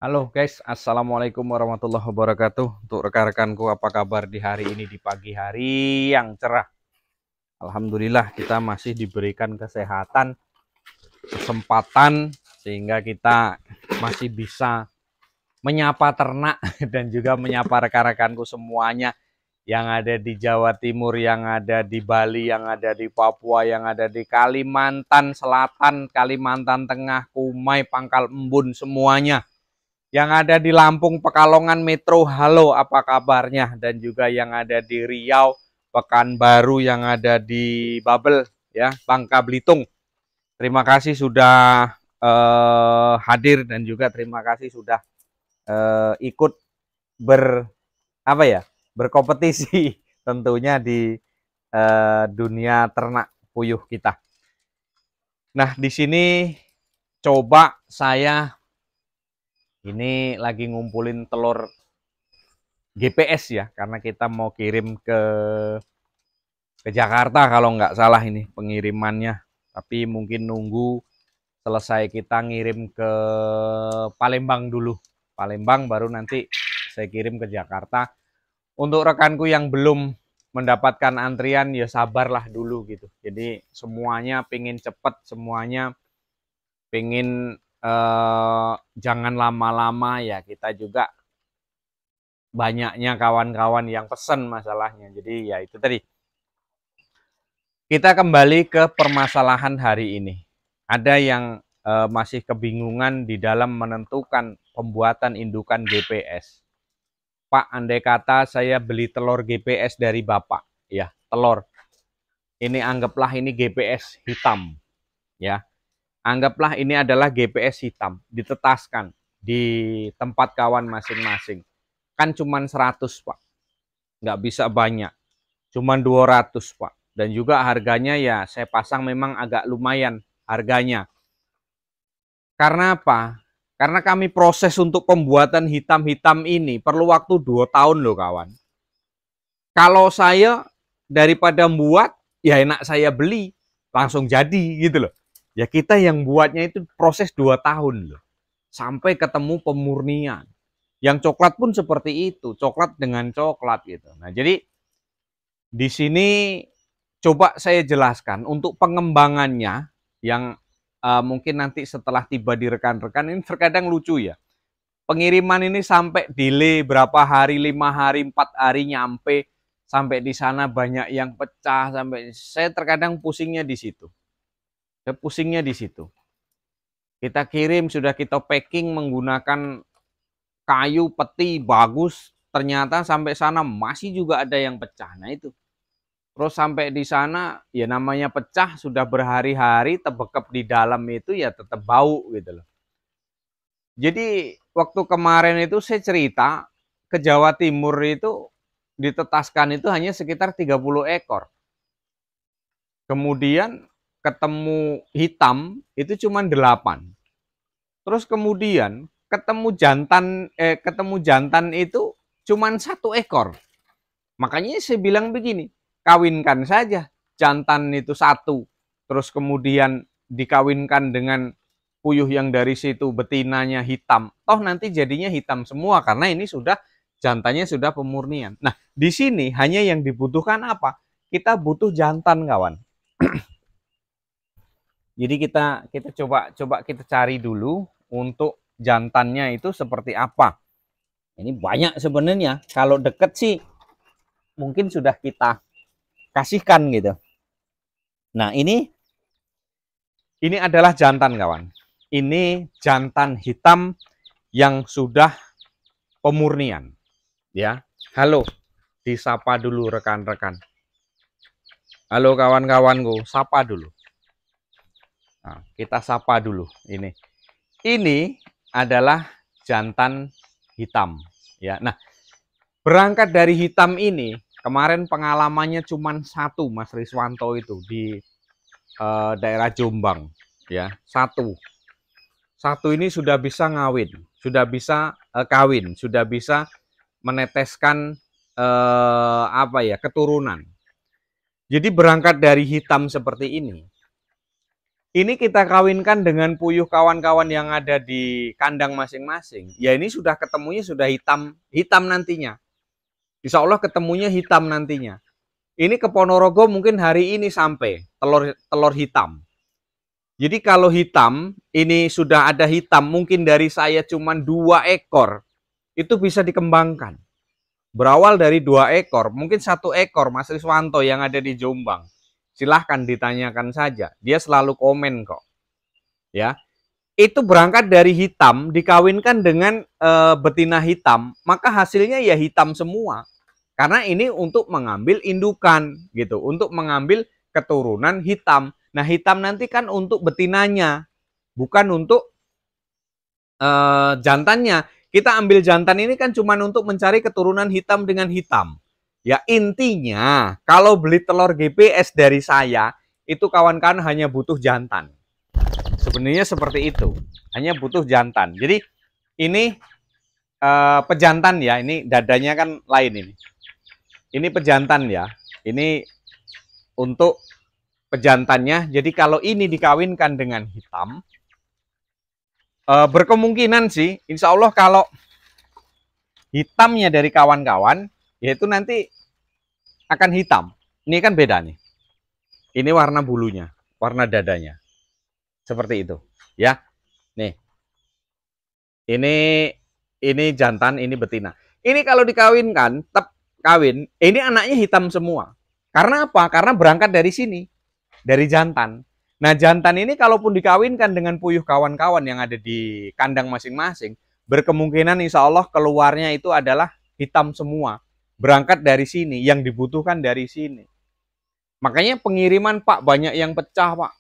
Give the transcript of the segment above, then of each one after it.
Halo guys, Assalamualaikum warahmatullahi wabarakatuh. Untuk rekan-rekanku, apa kabar di hari ini, di pagi hari yang cerah? Alhamdulillah kita masih diberikan kesehatan, kesempatan, sehingga kita masih bisa menyapa ternak dan juga menyapa rekan-rekanku semuanya yang ada di Jawa Timur, yang ada di Bali, yang ada di Papua, yang ada di Kalimantan Selatan, Kalimantan Tengah, Kumai, Pangkal Embun, semuanya. Yang ada di Lampung, Pekalongan, Metro, halo apa kabarnya? Dan juga yang ada di Riau, Pekanbaru, yang ada di Babel, ya, Bangka Belitung. Terima kasih sudah hadir dan juga terima kasih sudah ikut ber apa ya berkompetisi tentunya di dunia ternak puyuh kita. Nah, di sini coba saya ini lagi ngumpulin telur GPS ya, karena kita mau kirim ke Jakarta kalau nggak salah ini pengirimannya. Tapi mungkin nunggu selesai kita ngirim ke Palembang dulu. Palembang baru nanti saya kirim ke Jakarta. Untuk rekanku yang belum mendapatkan antrian, ya sabarlah dulu gitu. Jadi semuanya pengen cepet, semuanya pengen jangan lama-lama ya. Kita juga banyaknya kawan-kawan yang pesen masalahnya. Jadi ya itu tadi. Kita kembali ke permasalahan hari ini. Ada yang masih kebingungan di dalam menentukan pembuatan indukan GPS. Pak, andai kata saya beli telur GPS dari Bapak, ya, telur. Ini anggaplah ini GPS hitam, ya. Anggaplah ini adalah GPS hitam, ditetaskan di tempat kawan masing-masing. Kan cuman 100, Pak. Nggak bisa banyak. Cuman 200, Pak. Dan juga harganya ya saya pasang memang agak lumayan harganya. Karena apa? Karena kami proses untuk pembuatan hitam-hitam ini perlu waktu 2 tahun loh kawan. Kalau saya daripada buat, ya enak saya beli, langsung jadi gitu loh. Ya kita yang buatnya itu proses 2 tahun loh. Sampai ketemu pemurnian. Yang coklat pun seperti itu, coklat dengan coklat gitu. Nah, jadi di sini coba saya jelaskan untuk pengembangannya yang mungkin nanti setelah tiba di rekan-rekan ini terkadang lucu ya. Pengiriman ini sampai delay berapa hari, 5 hari, 4 hari nyampe, sampai di sana banyak yang pecah, sampai saya terkadang pusingnya di situ. Saya pusingnya di situ. Kita kirim, sudah kita packing menggunakan kayu peti bagus, ternyata sampai sana masih juga ada yang pecah. Nah itu. Terus sampai di sana ya namanya pecah sudah berhari-hari terbekap di dalam itu ya tetap bau gitu loh. Jadi waktu kemarin itu saya cerita ke Jawa Timur itu ditetaskan itu hanya sekitar 30 ekor. Kemudian ketemu hitam itu cuma 8. Terus kemudian ketemu jantan itu cuma 1 ekor. Makanya saya bilang begini, kawinkan saja jantan itu 1, terus kemudian dikawinkan dengan puyuh yang dari situ betinanya hitam. Toh nanti jadinya hitam semua karena ini sudah jantannya sudah pemurnian. Nah, di sini hanya yang dibutuhkan apa? Kita butuh jantan, kawan. Jadi kita coba kita cari dulu untuk jantannya itu seperti apa. Ini banyak sebenarnya. Kalau deket sih mungkin sudah kita kasihkan gitu. Nah, ini adalah jantan, kawan. Ini jantan hitam yang sudah pemurnian, ya. Halo, disapa dulu rekan-rekan. Halo kawan-kawanku, sapa dulu. Nah, kita sapa dulu ini. Ini adalah jantan hitam, ya. Nah, berangkat dari hitam ini, kemarin pengalamannya cuma 1, Mas Riswanto itu di daerah Jombang, ya. Satu ini sudah bisa ngawin, sudah bisa kawin, sudah bisa meneteskan apa ya, keturunan. Jadi berangkat dari hitam seperti ini, Ini kita kawinkan dengan puyuh kawan-kawan yang ada di kandang masing-masing. Ya ini sudah ketemunya sudah hitam nantinya. Insya Allah ketemunya hitam nantinya. Ini ke Ponorogo mungkin hari ini sampai telur hitam. Jadi kalau hitam, ini sudah ada hitam, mungkin dari saya cuma 2 ekor, itu bisa dikembangkan. Berawal dari 2 ekor, mungkin 1 ekor Mas Riswanto yang ada di Jombang. Silahkan ditanyakan saja, dia selalu komen kok. Ya, itu berangkat dari hitam, dikawinkan dengan betina hitam, maka hasilnya ya hitam semua. Karena ini untuk mengambil indukan, gitu, untuk mengambil keturunan hitam. Nah, hitam nanti kan untuk betinanya, bukan untuk jantannya. Kita ambil jantan ini kan cuma untuk mencari keturunan hitam dengan hitam. Ya intinya, kalau beli telur GPS dari saya, itu kawan-kawan hanya butuh jantan. Sebenarnya seperti itu, hanya butuh jantan. Jadi ini pejantan ya, ini dadanya kan lain ini. Ini pejantan ya, ini untuk pejantannya. Jadi kalau ini dikawinkan dengan hitam, berkemungkinan sih, insya Allah kalau hitamnya dari kawan-kawan, yaitu nanti akan hitam. Ini kan beda nih. Ini warna bulunya, warna dadanya, seperti itu, ya. Nih, ini jantan, ini betina. Ini kalau dikawinkan, tetap kawin, ini anaknya hitam semua. Karena apa? Karena berangkat dari sini, dari jantan. Nah, jantan ini kalaupun dikawinkan dengan puyuh kawan-kawan yang ada di kandang masing-masing, berkemungkinan insya Allah keluarnya itu adalah hitam semua. Berangkat dari sini, yang dibutuhkan dari sini. Makanya pengiriman Pak banyak yang pecah Pak.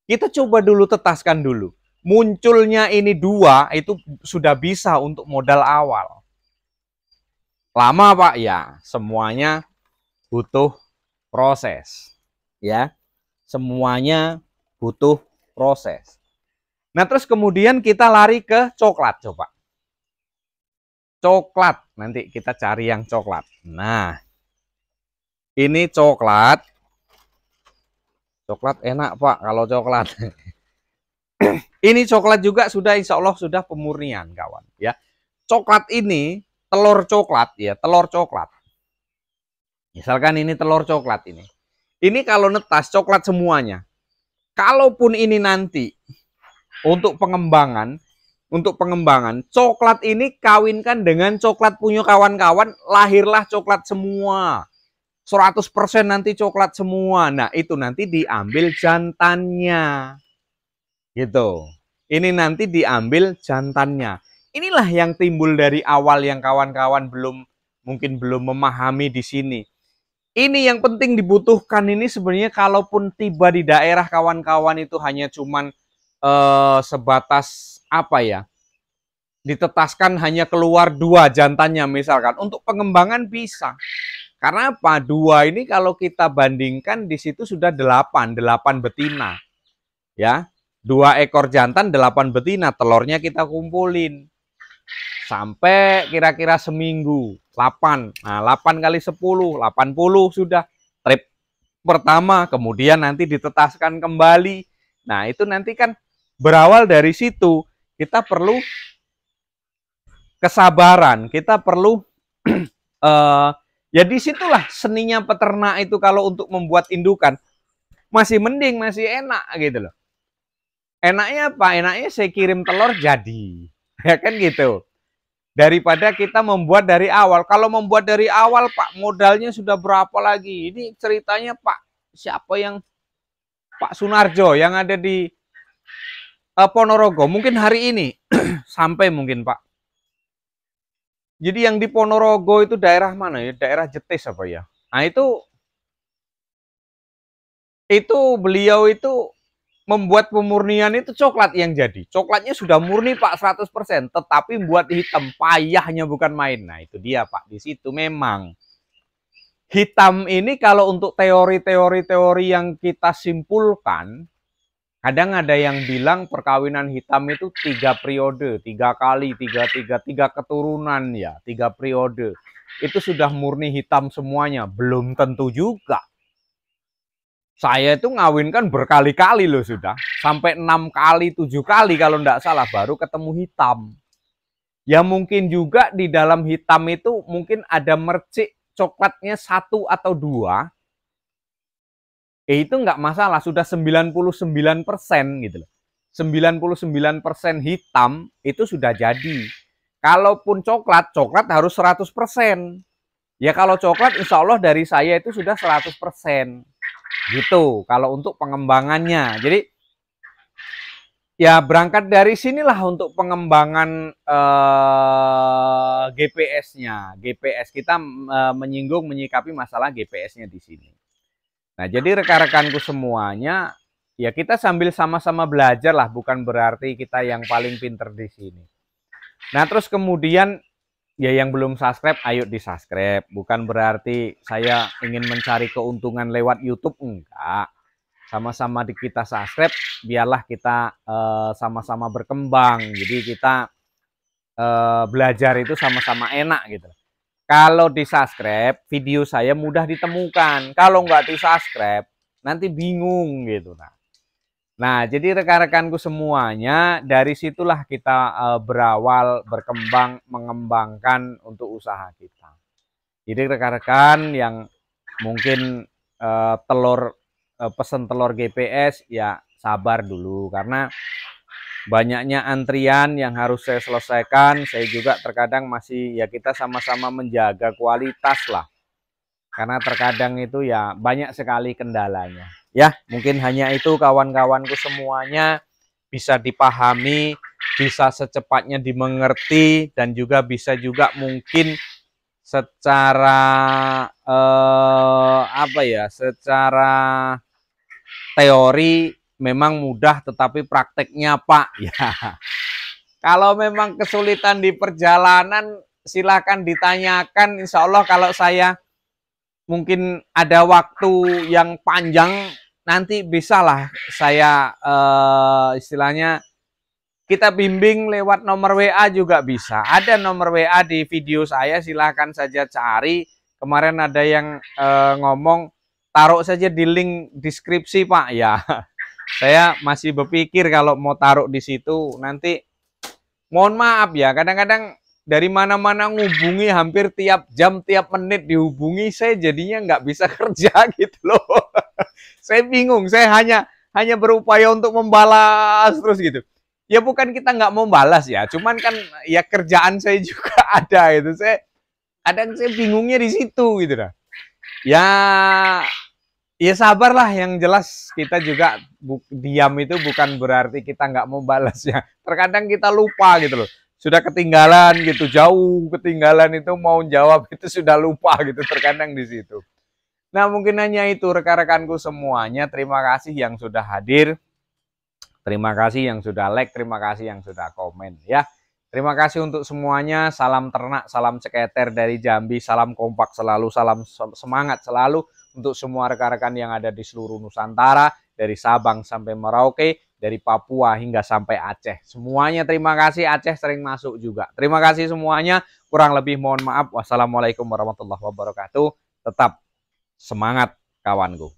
Kita coba dulu tetaskan dulu. Munculnya ini 2 itu sudah bisa untuk modal awal. Lama Pak ya, semuanya butuh proses. Ya, semuanya butuh proses. Nah terus kemudian kita lari ke coklat coba. Coklat, nanti kita cari yang coklat. Nah, ini coklat. Coklat enak Pak kalau coklat. Ini coklat juga sudah insya Allah sudah pemurnian kawan ya. Coklat ini telur coklat ya, telur coklat. Misalkan ini telur coklat ini. Ini kalau netas coklat semuanya. Kalaupun ini nanti untuk pengembangan coklat ini kawinkan dengan coklat punya kawan-kawan, lahirlah coklat semua. 100% nanti coklat semua. Nah, itu nanti diambil jantannya. Gitu. Ini nanti diambil jantannya. Inilah yang timbul dari awal yang kawan-kawan mungkin belum memahami di sini. Ini yang penting dibutuhkan ini sebenarnya kalaupun tiba di daerah kawan-kawan itu hanya cuman sebatas apa ya? Ditetaskan hanya keluar 2 jantannya misalkan. Untuk pengembangan bisa. Karena apa? 2 ini kalau kita bandingkan di situ sudah 8 betina. Ya. 2 ekor jantan, 8 betina, telurnya kita kumpulin. Sampai kira-kira seminggu, 8. Nah, 8 kali 10, 80 sudah. Trip pertama, kemudian nanti ditetaskan kembali. Nah, itu nanti kan berawal dari situ. Kita perlu kesabaran, kita perlu ya disitulah seninya peternak itu kalau untuk membuat indukan. Masih mending, masih enak gitu loh. Enaknya apa? Enaknya saya kirim telur jadi. Ya kan gitu. Daripada kita membuat dari awal. Kalau membuat dari awal Pak, modalnya sudah berapa lagi? Ini ceritanya Pak, siapa yang Pak Sunarjo yang ada di Ponorogo. Mungkin hari ini sampai mungkin Pak. Jadi yang di Ponorogo itu daerah mana ya? Daerah Jetis apa ya? Nah itu beliau itu membuat pemurnian itu coklat yang jadi. Coklatnya sudah murni Pak 100%, tetapi buat hitam payahnya bukan main. Nah, itu dia Pak. Di situ memang hitam ini kalau untuk teori yang kita simpulkan, kadang ada yang bilang perkawinan hitam itu 3 periode, 3 kali, 3 keturunan ya, 3 periode. Itu sudah murni hitam semuanya, belum tentu juga. Saya itu ngawinkan berkali-kali loh sudah. Sampai 6 kali, 7 kali kalau enggak salah baru ketemu hitam. Ya mungkin juga di dalam hitam itu mungkin ada mercik coklatnya 1 atau 2. Itu enggak masalah, sudah 99% gitu loh. 99% hitam itu sudah jadi. Kalaupun coklat, coklat harus 100%. Ya kalau coklat insya Allah dari saya itu sudah 100%. Gitu kalau untuk pengembangannya. Jadi ya berangkat dari sinilah untuk pengembangan GPS-nya. GPS kita menyinggung menyikapi masalah GPS-nya di sini. Nah, jadi rekan-rekanku semuanya, ya kita sambil sama-sama belajar lah, bukan berarti kita yang paling pinter di sini. Nah, terus kemudian ya yang belum subscribe, ayo di subscribe. Bukan berarti saya ingin mencari keuntungan lewat YouTube, enggak. Sama-sama kita subscribe, biarlah kita sama-sama berkembang. Jadi kita belajar itu sama-sama enak gitu. Kalau di subscribe, video saya mudah ditemukan. Kalau nggak di subscribe, nanti bingung gitu. Nah, jadi rekan-rekanku semuanya, dari situlah kita berawal, berkembang, mengembangkan untuk usaha kita. Jadi rekan-rekan yang mungkin pesen telur GPS, ya sabar dulu. Karena banyaknya antrian yang harus saya selesaikan. Saya juga terkadang masih, ya kita sama-sama menjaga kualitas lah. Karena terkadang itu ya banyak sekali kendalanya. Ya, mungkin hanya itu kawan-kawanku semuanya, bisa dipahami, bisa secepatnya dimengerti, dan juga bisa juga mungkin secara secara teori memang mudah, tetapi prakteknya Pak, ya kalau memang kesulitan di perjalanan silakan ditanyakan. Insya Allah kalau saya mungkin ada waktu yang panjang, nanti bisalah saya istilahnya kita bimbing lewat nomor WA juga bisa. Ada nomor WA di video saya, silahkan saja cari. Kemarin ada yang ngomong, taruh saja di link deskripsi Pak. Ya, saya masih berpikir kalau mau taruh di situ. Nanti mohon maaf ya, kadang-kadang dari mana-mana ngubungi, hampir tiap jam, tiap menit dihubungi, saya jadinya nggak bisa kerja gitu loh. Saya bingung, saya hanya berupaya untuk membalas terus gitu. Ya bukan kita nggak mau balas ya, cuman kan ya kerjaan saya juga ada gitu. Kadang saya bingungnya di situ gitu dah. Ya sabarlah, yang jelas kita juga diam itu bukan berarti kita nggak mau balas ya. Terkadang kita lupa gitu loh. Sudah ketinggalan gitu, jauh ketinggalan itu mau jawab itu sudah lupa gitu, terkadang di situ. Nah, mungkin hanya itu rekan-rekanku semuanya. Terima kasih yang sudah hadir. Terima kasih yang sudah like, terima kasih yang sudah komen ya. Terima kasih untuk semuanya. Salam ternak, salam ceketer dari Jambi, salam kompak selalu, salam semangat selalu untuk semua rekan-rekan yang ada di seluruh Nusantara, dari Sabang sampai Merauke, dari Papua hingga sampai Aceh. Semuanya terima kasih, Aceh sering masuk juga. Terima kasih semuanya, kurang lebih mohon maaf. Wassalamualaikum warahmatullahi wabarakatuh. Tetap semangat kawanku.